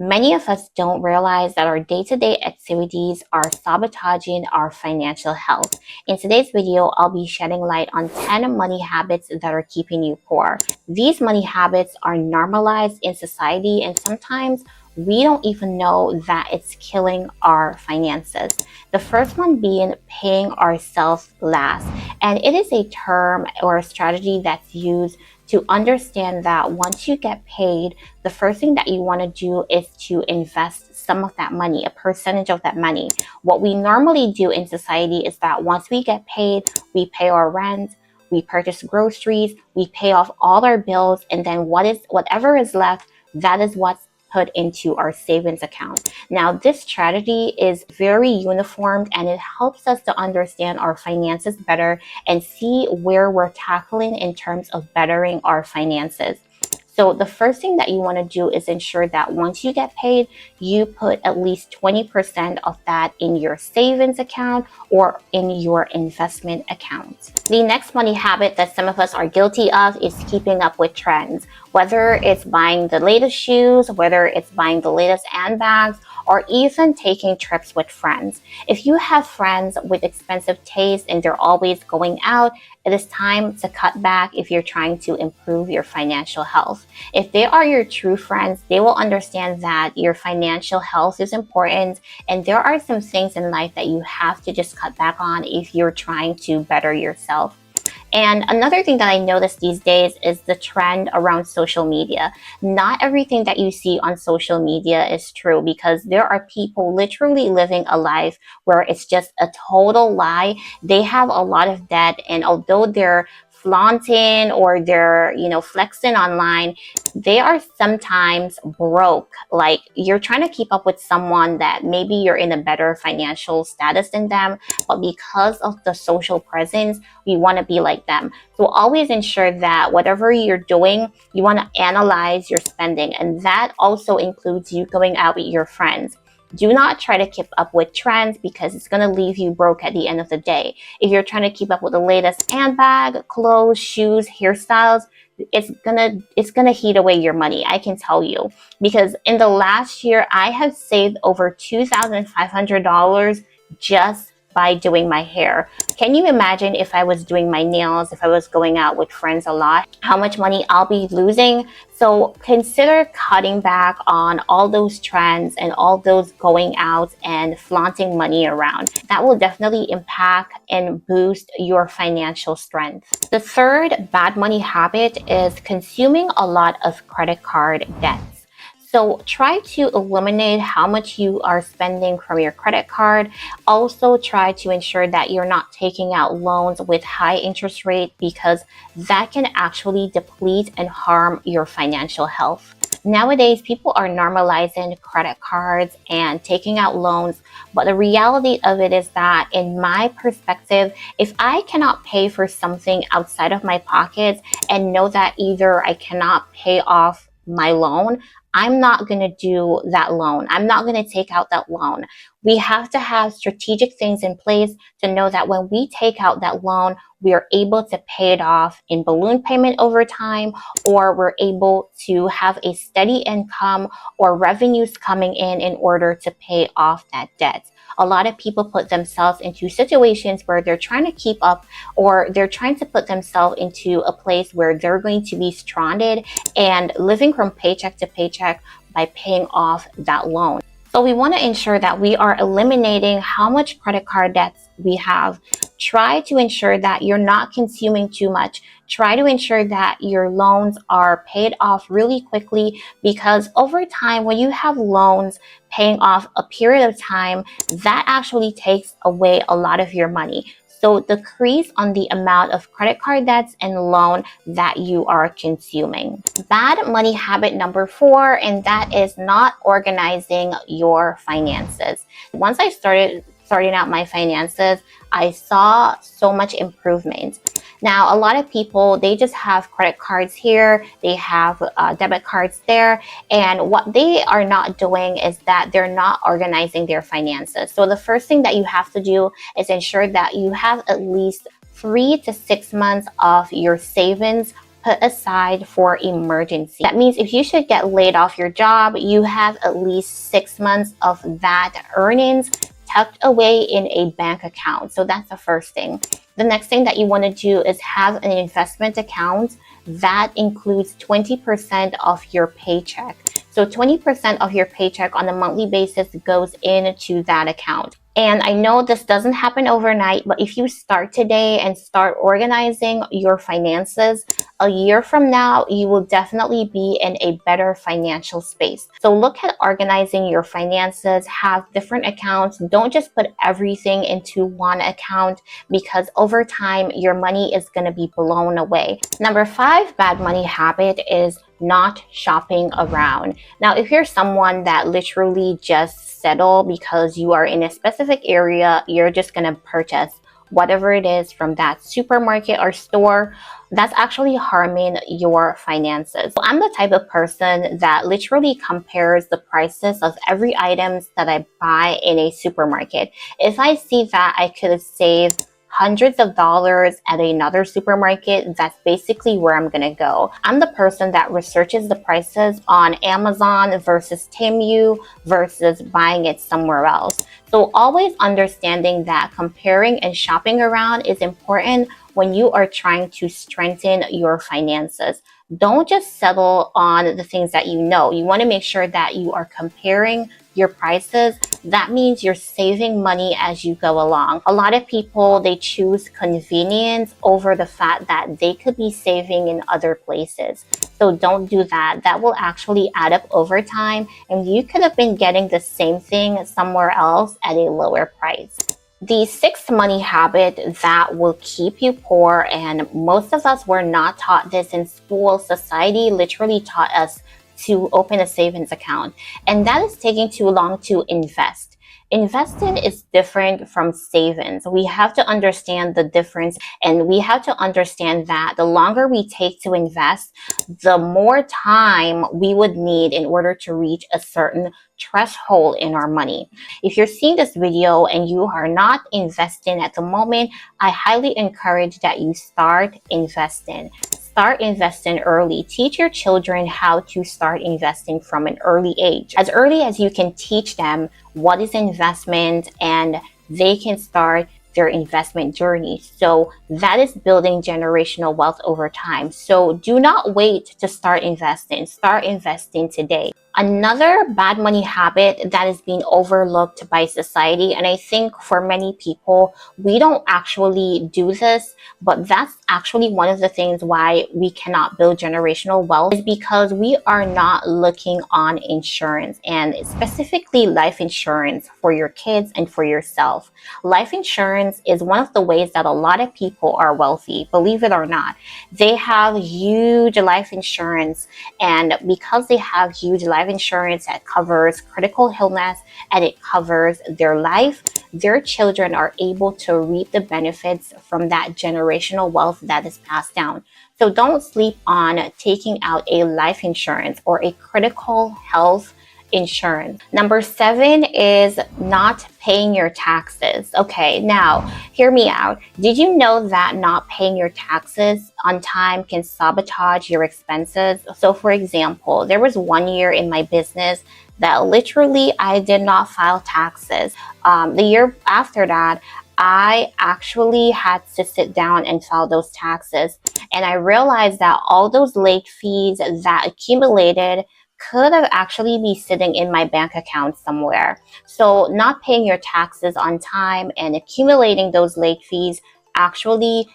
Many of us don't realize that our day-to-day activities are sabotaging our financial health. In today's video, I'll be shedding light on 10 money habits that are keeping you poor. These money habits are normalized in society, and sometimes we don't even know that it's killing our finances. The first one being paying ourselves last. And it is a term or a strategy that's used to understand that once you get paid, the first thing that you want to do is to invest some of that money, a percentage of that money. What we normally do in society is that once we get paid, we pay our rent, we purchase groceries, we pay off all our bills, and then whatever is left, that is what's put into our savings account. Now, this strategy is very uniformed and it helps us to understand our finances better and see where we're tackling in terms of bettering our finances. So the first thing that you want to do is ensure that once you get paid, you put at least 20% of that in your savings account or in your investment account. The next money habit that some of us are guilty of is keeping up with trends. Whether it's buying the latest shoes, whether it's buying the latest handbags, or even taking trips with friends. If you have friends with expensive taste and they're always going out, it is time to cut back if you're trying to improve your financial health. If they are your true friends, they will understand that your financial health is important and there are some things in life that you have to just cut back on if you're trying to better yourself. And another thing that I notice these days is the trend around social media. Not everything that you see on social media is true because there are people literally living a life where it's just a total lie. They have a lot of debt, and although they're flaunting or they're, flexing online, they are sometimes broke. Like you're trying to keep up with someone that maybe you're in a better financial status than them, but because of the social presence, we want to be like them. So always ensure that whatever you're doing, you want to analyze your spending. And that also includes you going out with your friends. Do not try to keep up with trends because it's going to leave you broke at the end of the day. If you're trying to keep up with the latest handbag, clothes, shoes, hairstyles, it's gonna heat away your money. I can tell you, because in the last year, I have saved over $2,500 just by doing my hair. Can you imagine if I was doing my nails, if I was going out with friends a lot, how much money I'll be losing? So consider cutting back on all those trends and all those going out and flaunting money around. That will definitely impact and boost your financial strength. The third bad money habit is consuming a lot of credit card debt. So try to eliminate how much you are spending from your credit card. Also try to ensure that you're not taking out loans with high interest rate because that can actually deplete and harm your financial health. Nowadays, people are normalizing credit cards and taking out loans, but the reality of it is that, in my perspective, if I cannot pay for something outside of my pockets and know that either I cannot pay off my loan, I'm not going to do that loan. I'm not going to take out that loan. We have to have strategic things in place to know that when we take out that loan, we are able to pay it off in balloon payment over time, or we're able to have a steady income or revenues coming in order to pay off that debt. A lot of people put themselves into situations where they're trying to keep up, or they're trying to put themselves into a place where they're going to be stranded and living from paycheck to paycheck by paying off that loan. So we want to ensure that we are eliminating how much credit card debts we have. Try to ensure that you're not consuming too much. Try to ensure that your loans are paid off really quickly, because over time, when you have loans paying off a period of time, that actually takes away a lot of your money. So decrease on the amount of credit card debts and loan that you are consuming. Bad money habit number 4, and that is not organizing your finances. Once I started sorting out my finances, I saw so much improvement. Now, a lot of people, they just have credit cards here, they have debit cards there, and what they are not doing is that they're not organizing their finances. So the first thing that you have to do is ensure that you have at least 3 to 6 months of your savings put aside for emergency. That means if you should get laid off your job, you have at least 6 months of that earnings tucked away in a bank account. So that's the first thing. The next thing that you want to do is have an investment account that includes 20% of your paycheck. So 20% of your paycheck on a monthly basis goes into that account. And I know this doesn't happen overnight, but if you start today and start organizing your finances, a year from now, you will definitely be in a better financial space. So look at organizing your finances, have different accounts. Don't just put everything into one account, because over time, your money is going to be blown away. Number 5 bad money habit is not shopping around. Now, if you're someone that literally just settle because you are in a specific area, you're just going to purchase whatever it is from that supermarket or store, that's actually harming your finances. So I'm the type of person that literally compares the prices of every items that I buy in a supermarket. If I see that I could have saved hundreds of dollars at another supermarket, that's basically where I'm gonna go. I'm the person that researches the prices on Amazon versus Temu versus buying it somewhere else. So always understanding that comparing and shopping around is important when you are trying to strengthen your finances. Don't just settle on the things that you know. You want to make sure that you are comparing your prices. That means you're saving money as you go along. A lot of people, they choose convenience over the fact that they could be saving in other places. So don't do that. That will actually add up over time, and you could have been getting the same thing somewhere else at a lower price. The 6th money habit that will keep you poor, and most of us were not taught this in school. Society literally taught us to open a savings account, and that is taking too long to invest. Investing is different from savings. We have to understand the difference, and we have to understand that the longer we take to invest, the more time we would need in order to reach a certain threshold in our money. If you're seeing this video and you are not investing at the moment, I highly encourage that you start investing. Start investing early. Teach your children how to start investing from an early age. As early as you can teach them what is investment, and they can start their investment journey. So that is building generational wealth over time. So do not wait to start investing. Start investing today. Another bad money habit that is being overlooked by society, and I think for many people, we don't actually do this, but that's actually one of the things why we cannot build generational wealth, is because we are not looking on insurance, and specifically life insurance for your kids and for yourself. Life insurance is one of the ways that a lot of people are wealthy, believe it or not. They have huge life insurance, and because they have huge life insurance that covers critical illness and it covers their life, their children are able to reap the benefits from that generational wealth that is passed down. So don't sleep on taking out a life insurance or a critical health insurance. Number 7 is not paying your taxes. Okay, now hear me out. Did you know that not paying your taxes on time can sabotage your expenses? So for example, there was one year in my business that literally I did not file taxes. The year after that, I actually had to sit down and file those taxes. And I realized that all those late fees that accumulated could have actually be sitting in my bank account somewhere. So not paying your taxes on time and accumulating those late fees actually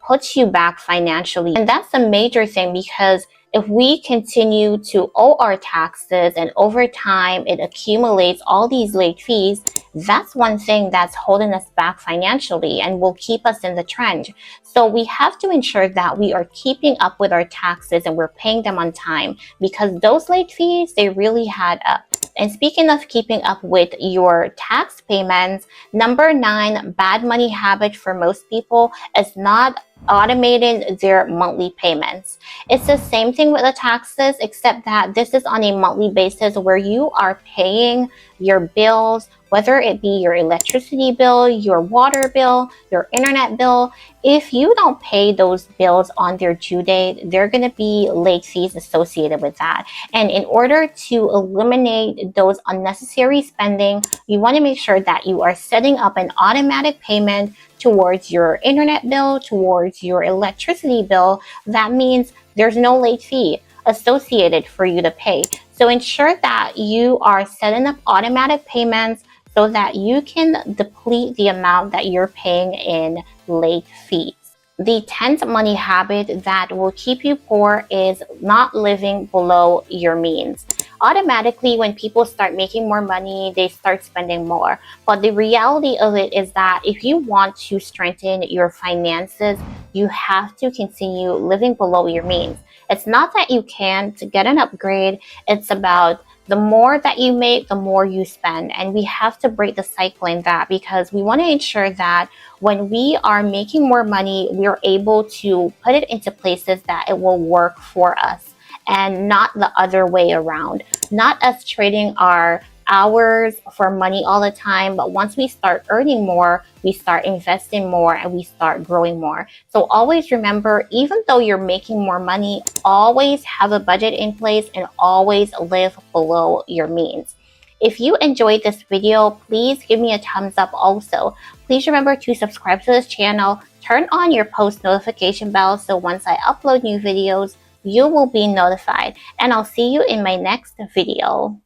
puts you back financially. And that's a major thing, because if we continue to owe our taxes and over time it accumulates all these late fees, that's one thing that's holding us back financially and will keep us in the trend. So we have to ensure that we are keeping up with our taxes and we're paying them on time, because those late fees, they really add up. And speaking of keeping up with your tax payments, number 9 bad money habit for most people is not automating their monthly payments. It's the same thing with the taxes, except that this is on a monthly basis where you are paying your bills, whether it be your electricity bill, your water bill, your internet bill. If you don't pay those bills on their due date, there are going to be late fees associated with that. And in order to eliminate those unnecessary spending, you want to make sure that you are setting up an automatic payment towards your internet bill, towards your electricity bill. That means there's no late fee associated for you to pay. So ensure that you are setting up automatic payments so that you can deplete the amount that you're paying in late fees. The 10th money habit that will keep you poor is not living below your means. Automatically, when people start making more money, they start spending more. But the reality of it is that if you want to strengthen your finances, you have to continue living below your means. It's not that you can't get an upgrade, it's about the more that you make, the more you spend. And we have to break the cycle in that, because we want to ensure that when we are making more money, we're able to put it into places that it will work for us and not the other way around. Not us trading our hours for money all the time, but once we start earning more, we start investing more and we start growing more. So always remember, even though you're making more money, always have a budget in place and always live below your means. If you enjoyed this video, please give me a thumbs up also. Please remember to subscribe to this channel, turn on your post notification bell so once I upload new videos, you will be notified. And I'll see you in my next video.